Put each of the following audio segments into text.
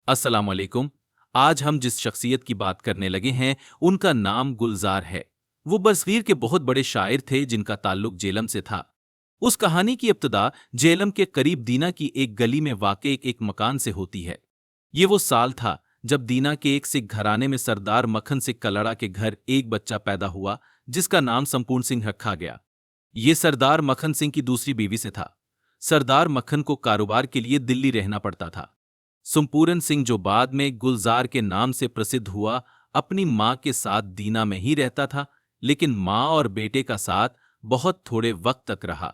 अस्सलाम वालेकुम। आज हम जिस शख्सियत की बात करने लगे हैं उनका नाम गुलजार है। वो बरसगीर के बहुत बड़े शायर थे जिनका ताल्लुक जेलम से था। उस कहानी की इब्तिदा जेलम के करीब दीना की एक गली में वाक़े एक मकान से होती है। ये वो साल था जब दीना के एक सिख घराने में सरदार मक्खन सिंह कलड़ा के घर एक बच्चा पैदा हुआ जिसका नाम संपूर्ण सिंह रखा गया। ये सरदार मक्खन सिंह की दूसरी बीवी से था। सरदार मक्खन को कारोबार के लिए दिल्ली रहना पड़ता था। संपूरन सिंह जो बाद में गुलजार के नाम से प्रसिद्ध हुआ, अपनी मां के साथ दीना में ही रहता था, लेकिन मां और बेटे का साथ बहुत थोड़े वक्त तक रहा।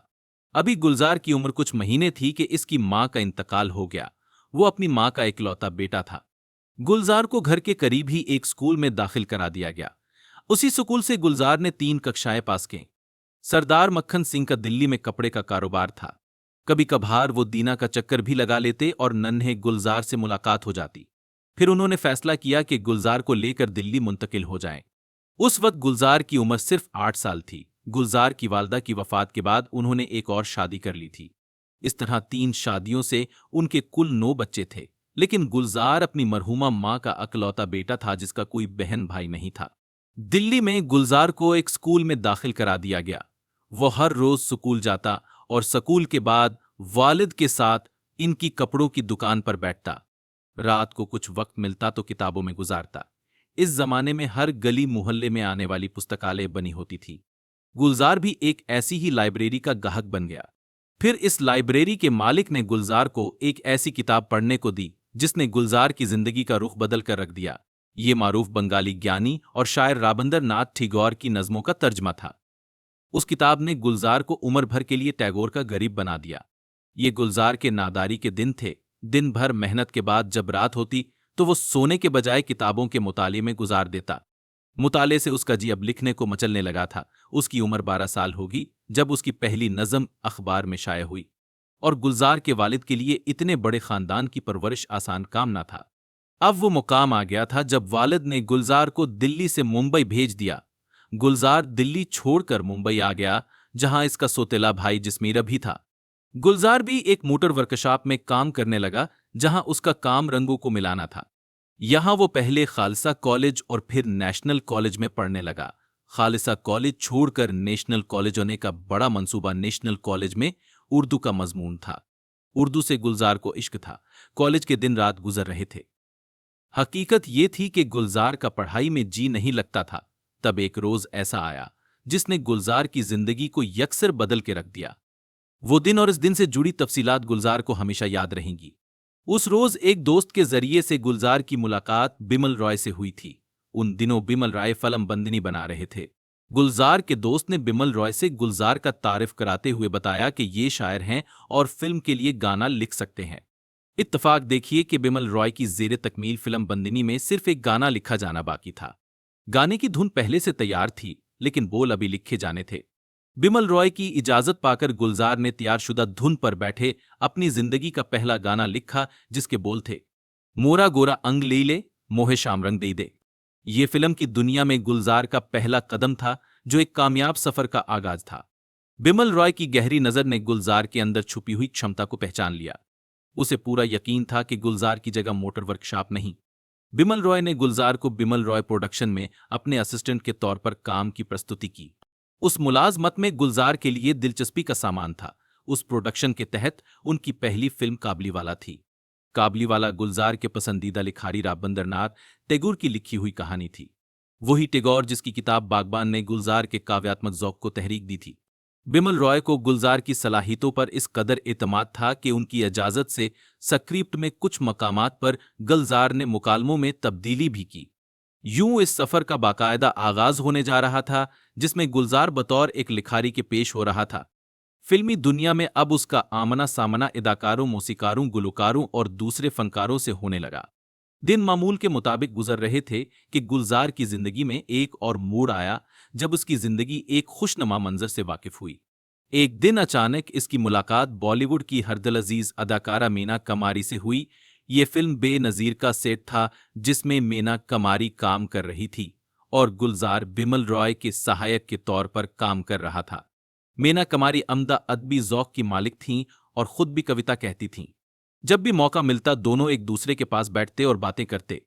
अभी गुलजार की उम्र कुछ महीने थी कि इसकी मां का इंतकाल हो गया। वो अपनी मां का इकलौता बेटा था। गुलजार को घर के करीब ही एक स्कूल में दाखिल करा दिया गया। उसी स्कूल से गुलजार ने 3 कक्षाएं पास की। सरदार मक्खन सिंह का दिल्ली में कपड़े का कारोबार था। कभी कभार वो दीना का चक्कर भी लगा लेते और नन्हे गुलजार से मुलाकात हो जाती। फिर उन्होंने फैसला किया कि गुलजार को लेकर दिल्ली मुंतकिल हो जाएं। उस वक्त गुलजार की उम्र सिर्फ 8 साल थी। गुलजार की वालदा की वफात के बाद उन्होंने एक और शादी कर ली थी। इस तरह 3 शादियों से उनके कुल 9 बच्चे थे, लेकिन गुलजार अपनी मरहूमा मां का अकलौता बेटा था जिसका कोई बहन भाई नहीं था। दिल्ली में गुलजार को एक स्कूल में दाखिल करा दिया गया। वो हर रोज स्कूल जाता और स्कूल के बाद वालिद के साथ इनकी कपड़ों की दुकान पर बैठता। रात को कुछ वक्त मिलता तो किताबों में गुजारता। इस जमाने में हर गली मोहल्ले में आने वाली पुस्तकालय बनी होती थी। गुलजार भी एक ऐसी ही लाइब्रेरी का गाहक बन गया। फिर इस लाइब्रेरी के मालिक ने गुलजार को एक ऐसी किताब पढ़ने को दी जिसने गुलजार की जिंदगी का रुख बदल कर रख दिया। ये मारूफ बंगाली ज्ञानी और शायर राबंद्रनाथ टैगोर की नज़मों का तर्जमा था। उस किताब ने गुलजार को उम्र भर के लिए टैगोर का गरीब बना दिया। ये गुलजार के नादारी के दिन थे। दिन भर मेहनत के बाद जब रात होती तो वो सोने के बजाय किताबों के मुताले में गुजार देता। मुताले से उसका जी अब लिखने को मचलने लगा था। उसकी उम्र 12 साल होगी जब उसकी पहली नज़म अखबार में शाया हुई। और गुलजार के वालिद के लिए इतने बड़े खानदान की परवरिश आसान काम ना था। अब वो मुकाम आ गया था जब वालिद ने गुलजार को दिल्ली से मुंबई भेज दिया। गुलजार दिल्ली छोड़कर मुंबई आ गया, जहां इसका सोतेला भाई जसमीर भी था। गुलजार भी एक मोटर वर्कशॉप में काम करने लगा, जहां उसका काम रंगों को मिलाना था। यहां वो पहले खालसा कॉलेज और फिर नेशनल कॉलेज में पढ़ने लगा। खालसा कॉलेज छोड़कर नेशनल कॉलेज होने का बड़ा मंसूबा नेशनल कॉलेज में उर्दू का मजमून था। उर्दू से गुलजार को इश्क था। कॉलेज के दिन रात गुजर रहे थे। हकीकत ये थी कि गुलजार का पढ़ाई में जी नहीं लगता था। तब एक रोज ऐसा आया जिसने गुलजार की जिंदगी को यकसर बदल के रख दिया। वो दिन और इस दिन से जुड़ी तफसीलात गुलजार को हमेशा याद रहेंगी। उस रोज एक दोस्त के जरिए से गुलजार की मुलाकात बिमल रॉय से हुई थी। उन दिनों बिमल रॉय फलम बंदनी बना रहे थे। गुलजार के दोस्त ने बिमल रॉय से गुलजार का तारीफ कराते हुए बताया कि ये शायर हैं और फिल्म के लिए गाना लिख सकते हैं। इत्तफाक देखिए कि बिमल रॉय की जेरे तकमील फिल्म बंदिनी में सिर्फ एक गाना लिखा जाना बाकी था। गाने की धुन पहले से तैयार थी, लेकिन बोल अभी लिखे जाने थे। बिमल रॉय की इजाजत पाकर गुलजार ने तैयारशुदा धुन पर बैठे अपनी जिंदगी का पहला गाना लिखा, जिसके बोल थे, मोरा गोरा अंग ले ले, मोहे शाम रंग दे दे। ये फिल्म की दुनिया में गुलजार का पहला कदम था, जो एक कामयाब सफर का आगाज था। बिमल रॉय की गहरी नजर ने गुलजार के अंदर छुपी हुई क्षमता को पहचान लिया। उसे पूरा यकीन था कि गुलजार की जगह मोटर वर्कशॉप नहीं। बिमल रॉय ने गुलजार को बिमल रॉय प्रोडक्शन में अपने असिस्टेंट के तौर पर काम की प्रस्तुति की। उस मुलाजमत में गुलजार के लिए दिलचस्पी का सामान था। उस प्रोडक्शन के तहत उनकी पहली फिल्म काबलीवाला थी। काबलीवाला गुलजार के पसंदीदा लिखारी राबंद्रनाथ टैगोर की लिखी हुई कहानी थी। वही टैगोर जिसकी किताब बागबान ने गुलजार के काव्यात्मक ज़ौक़ को तहरीक दी थी। बिमल रॉय को गुलजार की सलाहियतों पर इस कदर एतमाद था कि उनकी इजाजत से स्क्रिप्ट में कुछ मकामात पर गुलजार ने मुकालमों में तब्दीली भी की। यूं इस सफर का बाकायदा आगाज होने जा रहा था, जिसमें गुलजार बतौर एक लिखारी के पेश हो रहा था। फिल्मी दुनिया में अब उसका आमना सामना अदाकारों, मौसीकारों, गुलकारों और दूसरे फनकारों से होने लगा। दिन मामूल के मुताबिक गुजर रहे थे कि गुलजार की जिंदगी में एक और मोड़ आया, जब उसकी जिंदगी एक खुशनुमा मंजर से वाकिफ हुई। एक दिन अचानक इसकी मुलाकात बॉलीवुड की हरदिल अजीज अदाकारा मीना कमारी से हुई। ये फिल्म बेनजीर का सेट था, जिसमें मीना कमारी काम कर रही थी और गुलजार बिमल रॉय के सहायक के तौर पर काम कर रहा था। मीना कमारी अमदा अदबी ज़ौक़ की मालिक थीं और खुद भी कविता कहती थीं। जब भी मौका मिलता दोनों एक दूसरे के पास बैठते और बातें करते।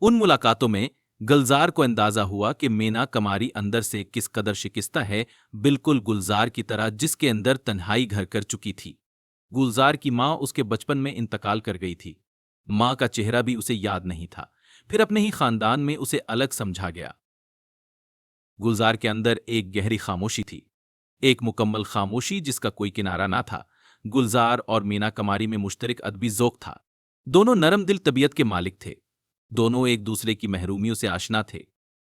उन मुलाकातों में गुलजार को अंदाजा हुआ कि मीना कमारी अंदर से किस कदर शिकस्ता है, बिल्कुल गुलजार की तरह जिसके अंदर तन्हाई घर कर चुकी थी। गुलजार की मां उसके बचपन में इंतकाल कर गई थी। मां का चेहरा भी उसे याद नहीं था, फिर अपने ही खानदान में उसे अलग समझा गया। गुलजार के अंदर एक गहरी खामोशी थी, एक मुकम्मल खामोशी जिसका कोई किनारा ना था। गुलजार और मीना कमारी में मुश्तरक अदबी ज़ौक़ था। दोनों नरम दिल तबीयत के मालिक थे। दोनों एक दूसरे की महरूमियों से आशना थे।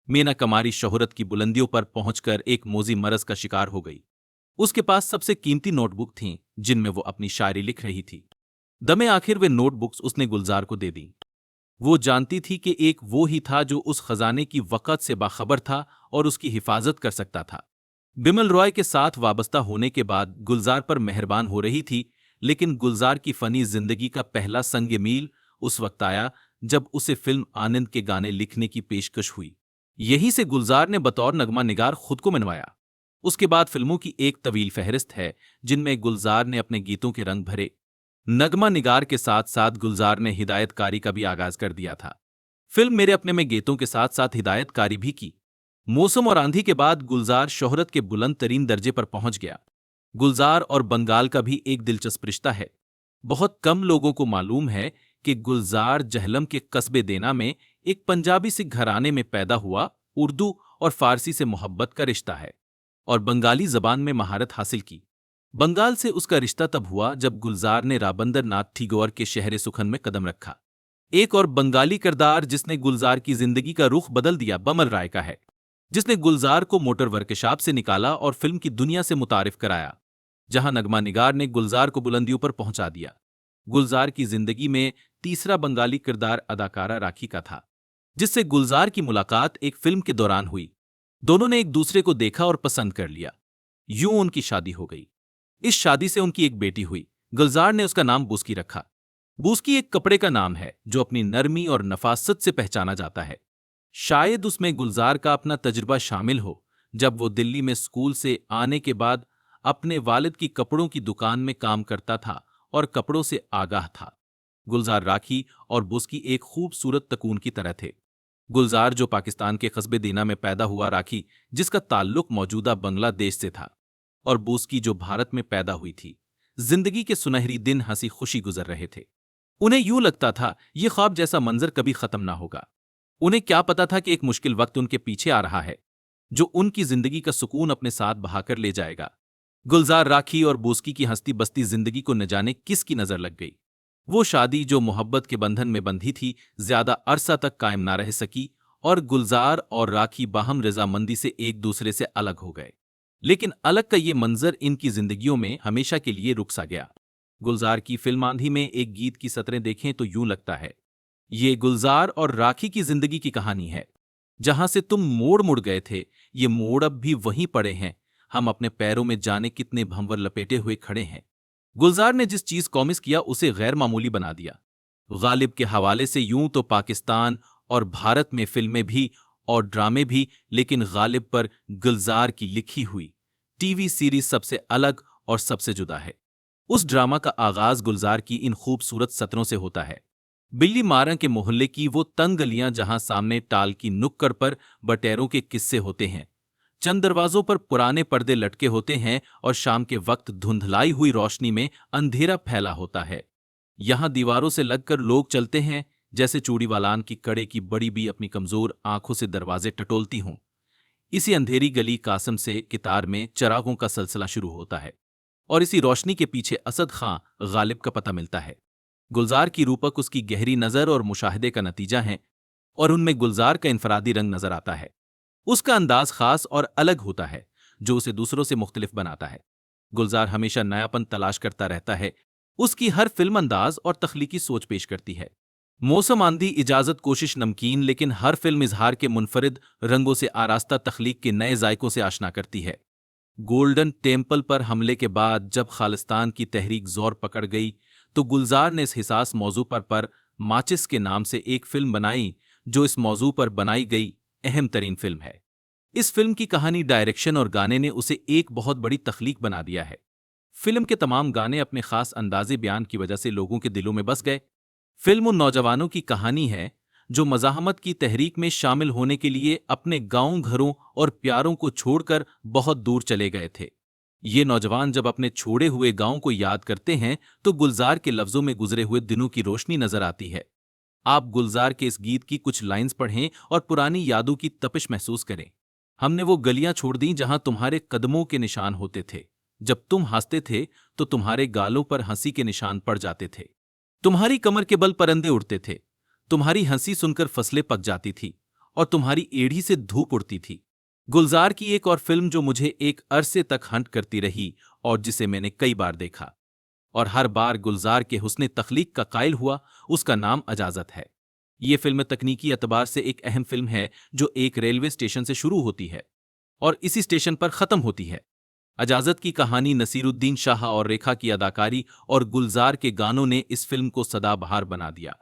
मीना कमारी शोहरत की बुलंदियों पर पहुंचकर एक मोजी मरज का शिकार हो गई। उसके पास सबसे कीमती नोटबुक थीं जिनमें वो अपनी शायरी लिख रही थी। दमे आखिर वे नोटबुक्स उसने गुलजार को दे दी। वो जानती थी कि एक वो ही था जो उस खजाने की वक़्त से बाखबर था और उसकी हिफाजत कर सकता था। बिमल रॉय के साथ वाबस्ता होने के बाद गुलजार पर मेहरबान हो रही थी, लेकिन गुलजार की फनी जिंदगी का पहला संग मील उस वक्त आया जब उसे फिल्म आनंद के गाने लिखने की पेशकश हुई। यहीं से गुलजार ने बतौर नगमा निगार खुद को मनवाया। उसके बाद फिल्मों की एक तवील फहरिस्त है जिनमें गुलजार ने अपने गीतों के रंग भरे। नगमा निगार के साथ साथ गुलजार ने हिदायतकारी का भी आगाज कर दिया था। फिल्म मेरे अपने में गीतों के साथ साथ हिदायतकारी भी की। मौसम और आंधी के बाद गुलजार शोहरत के बुलंद तरीन दर्जे पर पहुंच गया। गुलजार और बंगाल का भी एक दिलचस्प रिश्ता है। बहुत कम लोगों को मालूम है कि गुलजार जहलम के कस्बे देना में एक पंजाबी सिख घराने में पैदा हुआ। उर्दू और फारसी से मोहब्बत का रिश्ता है और बंगाली जबान में महारत हासिल की। बंगाल से उसका रिश्ता तब हुआ जब गुलजार ने राबंदर नाथ ठिगोर के शहर सुखन में कदम रखा। एक और बंगाली किरदार जिसने गुलजार की जिंदगी का रुख बदल दिया बमल राय का है, जिसने गुलजार को मोटर वर्कशॉप से निकाला और फिल्म की दुनिया से मुतारिफ कराया, जहां नगमा निगार ने गुलजार को बुलंदियों पर पहुंचा दिया। गुलजार की जिंदगी में तीसरा बंगाली किरदार अदाकारा राखी का था, जिससे गुलजार की मुलाकात एक फिल्म के दौरान हुई। दोनों ने एक दूसरे को देखा और पसंद कर लिया। यूं उनकी शादी हो गई। इस शादी से उनकी एक बेटी हुई। गुलजार ने उसका नाम बूस्की रखा। बूस्की एक कपड़े का नाम है जो अपनी नरमी और नफासत से पहचाना जाता है। शायद उसमें गुलजार का अपना तजुर्बा शामिल हो, जब वो दिल्ली में स्कूल से आने के बाद अपने वालिद की कपड़ों की दुकान में काम करता था और कपड़ों से आगाह था। गुलजार राखी और बूस्की एक खूबसूरत तकून की तरह थे। गुलजार जो पाकिस्तान के कस्बे दीना में पैदा हुआ, राखी जिसका ताल्लुक मौजूदा बांग्लादेश से था, और बूस्की जो भारत में पैदा हुई थी। जिंदगी के सुनहरी दिन हंसी खुशी गुजर रहे थे। उन्हें यूं लगता था ये ख्वाब जैसा मंजर कभी खत्म ना होगा। उन्हें क्या पता था कि एक मुश्किल वक्त उनके पीछे आ रहा है जो उनकी जिंदगी का सुकून अपने साथ बहाकर ले जाएगा। गुलजार राखी और बूस्की की हंसती बसती जिंदगी को न जाने किसकी नजर लग गई। वो शादी जो मोहब्बत के बंधन में बंधी थी, ज्यादा अरसा तक कायम ना रह सकी और गुलजार और राखी बाहम रजामंदी से एक दूसरे से अलग हो गए। लेकिन अलग का ये मंजर इनकी जिंदगियों में हमेशा के लिए रुक सा गया। गुलजार की फिल्म आंधी में एक गीत की सतरें देखें तो यूं लगता है ये गुलजार और राखी की जिंदगी की कहानी है। जहां से तुम मोड़ मुड़ गए थे, ये मोड़ अब भी वहीं पड़े हैं। हम अपने पैरों में जाने कितने भंवर लपेटे हुए खड़े हैं। गुलजार ने जिस चीज कॉमिस किया उसे गैर मामूली बना दिया। गालिब के हवाले से यूं तो पाकिस्तान और भारत में फिल्में भी और ड्रामे भी, लेकिन गालिब पर गुलजार की लिखी हुई टीवी सीरीज सबसे अलग और सबसे जुदा है। उस ड्रामा का आगाज गुलजार की इन खूबसूरत सतरों से होता है। बिल्ली मारा के मोहल्ले की वो तंग गलियां जहां सामने टाल की नुक्कड़ पर बटेरों के किस्से होते हैं, चंद दरवाजों पर पुराने पर्दे लटके होते हैं और शाम के वक्त धुंधलाई हुई रोशनी में अंधेरा फैला होता है। यहां दीवारों से लगकर लोग चलते हैं जैसे चूड़ीवालान की कड़े की बड़ी भी अपनी कमजोर आंखों से दरवाजे टटोलती हों। इसी अंधेरी गली कासम से कितार में चरागों का सिलसिला शुरू होता है और इसी रोशनी के पीछे असद खां गालिब का पता मिलता है। गुलजार की रूपक उसकी गहरी नजर और मुशाहिदे का नतीजा है और उनमें गुलजार का इनफरादी रंग नजर आता है। उसका अंदाज खास और अलग होता है जो उसे दूसरों से मुख्तलिफ बनाता है। गुलजार हमेशा नयापन तलाश करता रहता है। उसकी हर फिल्म अंदाज और तख्लीकी सोच पेश करती है। मौसम आंधी इजाजत कोशिश नमकीन, लेकिन हर फिल्म इजहार के मुनफरिद रंगों से आरास्ता तख्लीक के नए जायकों से आशना करती है। गोल्डन टेम्पल पर हमले के बाद जब खालिस्तान की तहरीक जोर पकड़ गई तो गुलजार ने इस हिसास मौजू पर माचिस के नाम से एक फिल्म बनाई जो इस मौजू पर बनाई गई अहम तरीन फिल्म है। इस फिल्म की कहानी, डायरेक्शन और गाने ने उसे एक बहुत बड़ी तख्लीक बना दिया है। फिल्म के तमाम गाने अपने खास अंदाजे बयान की वजह से लोगों के दिलों में बस गए। फिल्म उन नौजवानों की कहानी है जो मज़ाहमत की तहरीक में शामिल होने के लिए अपने गांव घरों और प्यारों को छोड़कर बहुत दूर चले गए थे। ये नौजवान जब अपने छोड़े हुए गांव को याद करते हैं तो गुलजार के लफ्जों में गुजरे हुए दिनों की रोशनी नजर आती है। आप गुलजार के इस गीत की कुछ लाइंस पढ़ें और पुरानी यादों की तपिश महसूस करें। हमने वो गलियां छोड़ दी जहां तुम्हारे कदमों के निशान होते थे। जब तुम हंसते थे तो तुम्हारे गालों पर हंसी के निशान पड़ जाते थे। तुम्हारी कमर के बल परिंदे उड़ते थे। तुम्हारी हंसी सुनकर फसलें पक जाती थी और तुम्हारी एड़ी से धूप उड़ती थी। गुलजार की एक और फिल्म जो मुझे एक अरसे तक हंट करती रही और जिसे मैंने कई बार देखा और हर बार गुलजार के हुस्ने तख्लीक का कायल हुआ, उसका नाम अजाजत है। ये फिल्म तकनीकी एतबार से एक अहम फिल्म है जो एक रेलवे स्टेशन से शुरू होती है और इसी स्टेशन पर खत्म होती है। अजाजत की कहानी, नसीरुद्दीन शाह और रेखा की अदाकारी और गुलजार के गानों ने इस फिल्म को सदाबहार बना दिया।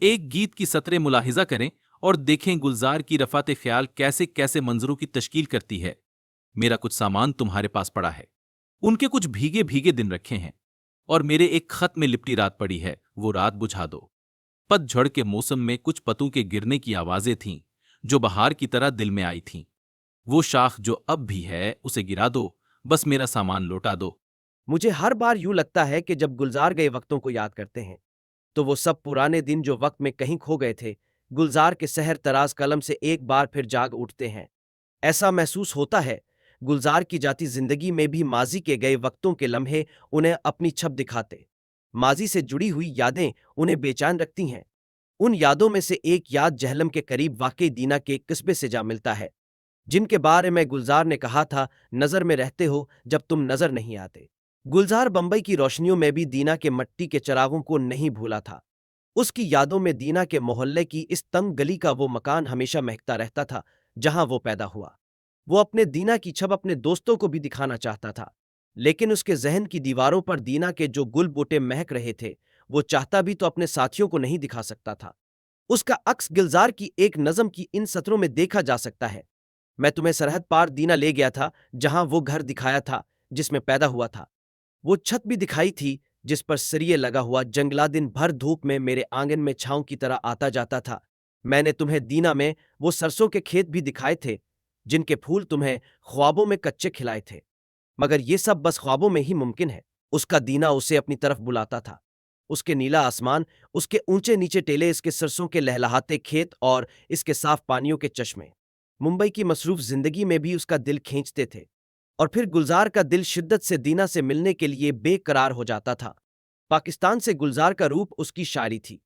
एक गीत की सतरें मुलाहिजा करें और देखें गुलजार की रफ़ात ख्याल कैसे कैसे मंजरों की तश्कील करती है। मेरा कुछ सामान तुम्हारे पास पड़ा है, उनके कुछ भीगे भीगे दिन रखे हैं और मेरे एक खत में लिपटी रात पड़ी है, वो रात बुझा दो। पतझड़ के मौसम में कुछ पतों के गिरने की आवाजें थीं जो बहार की तरह दिल में आई थीं। वो शाख जो अब भी है उसे गिरा दो, बस मेरा सामान लौटा दो। मुझे हर बार यूं लगता है कि जब गुलजार गए वक्तों को याद करते हैं तो वो सब पुराने दिन जो वक्त में कहीं खो गए थे, गुलजार के सहर तराज कलम से एक बार फिर जाग उठते हैं। ऐसा महसूस होता है गुलजार की जाती जिंदगी में भी माजी के गए वक्तों के लम्हे उन्हें अपनी छप दिखाते। माजी से जुड़ी हुई यादें उन्हें बेचैन रखती हैं। उन यादों में से एक याद जहलम के करीब वाकई दीना के एक कस्बे से जा मिलता है, जिनके बारे में गुलजार ने कहा था, नजर में रहते हो जब तुम नजर नहीं आते। गुलजार बंबई की रोशनियों में भी दीना के मट्टी के चरागों को नहीं भूला था। उसकी यादों में दीना के मोहल्ले की इस तंग गली का वो मकान हमेशा महकता रहता था जहां वो पैदा हुआ। वो अपने दीना की छब अपने दोस्तों को भी दिखाना चाहता था, लेकिन उसके जहन की दीवारों पर दीना के जो गुल बूटे महक रहे थे, वो चाहता भी तो अपने साथियों को नहीं दिखा सकता था। उसका अक्स गुलजार की एक नज़म की इन सत्रों में देखा जा सकता है। मैं तुम्हें सरहद पार दीना ले गया था, जहां वो घर दिखाया था जिसमें पैदा हुआ था। वो छत भी दिखाई थी जिस पर सरिये लगा हुआ जंगला दिन भर धूप में मेरे आंगन में छांव की तरह आता जाता था। मैंने तुम्हें दीना में वो सरसों के खेत भी दिखाए थे जिनके फूल तुम्हें ख्वाबों में कच्चे खिलाए थे, मगर ये सब बस ख्वाबों में ही मुमकिन है। उसका दीना उसे अपनी तरफ बुलाता था। उसके नीला आसमान, उसके ऊंचे नीचे टेले, इसके सरसों के लहलहाते खेत और इसके साफ पानियों के चश्मे मुंबई की मसरूफ जिंदगी में भी उसका दिल खींचते थे। और फिर गुलजार का दिल शिद्दत से दीना से मिलने के लिए बेकरार हो जाता था। पाकिस्तान से गुलजार का रूप उसकी शायरी थी।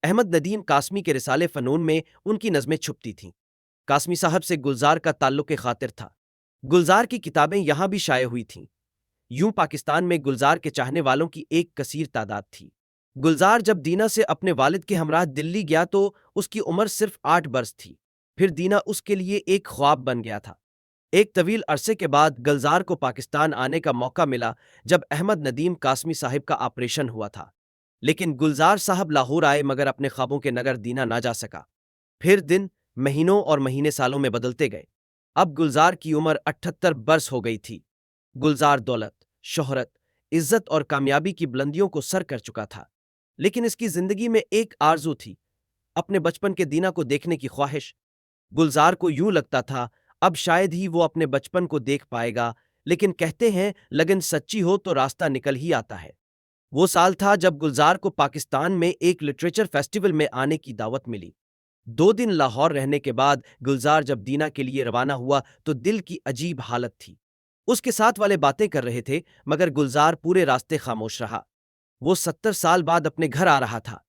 अहमद नदीम कासमी के रिसाले फ़नून में उनकी नज़में छुपती थीं। कासमी साहब से गुलजार का ताल्लुक खातिर था। गुलजार की किताबें यहां भी शाये हुई थीं। यूं पाकिस्तान में गुलजार के चाहने वालों की एक कसीर तादाद थी। गुलजार जब दीना से अपने वालिद के हमरा दिल्ली गया तो उसकी उम्र सिर्फ 8 बरस थी। फिर दीना उसके लिए एक ख्वाब बन गया था। एक तवील अरसे के बाद गुलजार को पाकिस्तान आने का मौका मिला जब अहमद नदीम कासमी साहिब का ऑपरेशन हुआ था। लेकिन गुलजार साहब लाहौर आए मगर अपने ख्वाबों के नगर दीना ना जा सका। फिर दिन महीनों और महीने सालों में बदलते गए। अब गुलजार की उम्र 78 बरस हो गई थी। गुलजार दौलत, शोहरत, इज्जत और कामयाबी की बुलंदियों को सर कर चुका था। लेकिन इसकी जिंदगी में एक आरजू थी, अपने बचपन के दीना को देखने की ख्वाहिश। गुलजार को यूं लगता था अब शायद ही वो अपने बचपन को देख पाएगा, लेकिन कहते हैं लगन सच्ची हो तो रास्ता निकल ही आता है। वो साल था जब गुलजार को पाकिस्तान में एक लिटरेचर फेस्टिवल में आने की दावत मिली। 2 दिन लाहौर रहने के बाद गुलजार जब दीना के लिए रवाना हुआ तो दिल की अजीब हालत थी। उसके साथ वाले बातें कर रहे थे मगर गुलजार पूरे रास्ते खामोश रहा। वो 70 साल बाद अपने घर आ रहा था।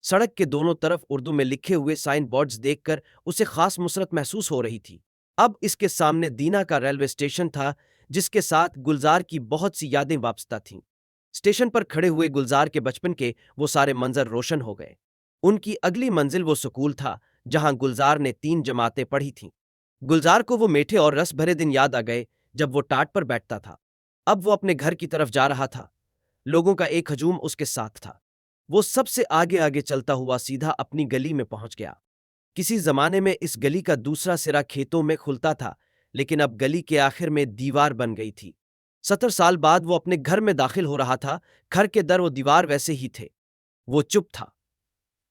सड़क के दोनों तरफ उर्दू में लिखे हुए साइन बोर्ड्स देखकर उसे खास मुसरत महसूस हो रही थी। अब इसके सामने दीना का रेलवे स्टेशन था जिसके साथ गुलजार की बहुत सी यादें वाबस्ता थीं। स्टेशन पर खड़े हुए गुलजार के बचपन के वो सारे मंजर रोशन हो गए। उनकी अगली मंजिल वो स्कूल था जहां गुलजार ने 3 जमातें पढ़ी थीं। गुलजार को वो मीठे और रस भरे दिन याद आ गए जब वो टाट पर बैठता था। अब वो अपने घर की तरफ जा रहा था। लोगों का एक हजूम उसके साथ था। वो सबसे आगे आगे चलता हुआ सीधा अपनी गली में पहुंच गया। किसी जमाने में इस गली का दूसरा सिरा खेतों में खुलता था, लेकिन अब गली के आखिर में दीवार बन गई थी। 70 साल बाद वो अपने घर में दाखिल हो रहा था। घर के दर और दीवार वैसे ही थे। वो चुप था।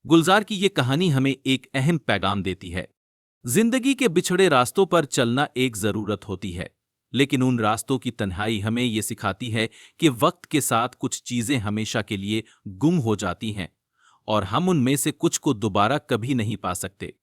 गुलजार की ये कहानी हमें एक अहम पैगाम देती है। जिंदगी के बिछड़े रास्तों पर चलना एक जरूरत होती है, लेकिन उन रास्तों की तन्हाई हमें ये सिखाती है कि वक्त के साथ कुछ चीजें हमेशा के लिए गुम हो जाती हैं और हम उनमें से कुछ को दोबारा कभी नहीं पा सकते।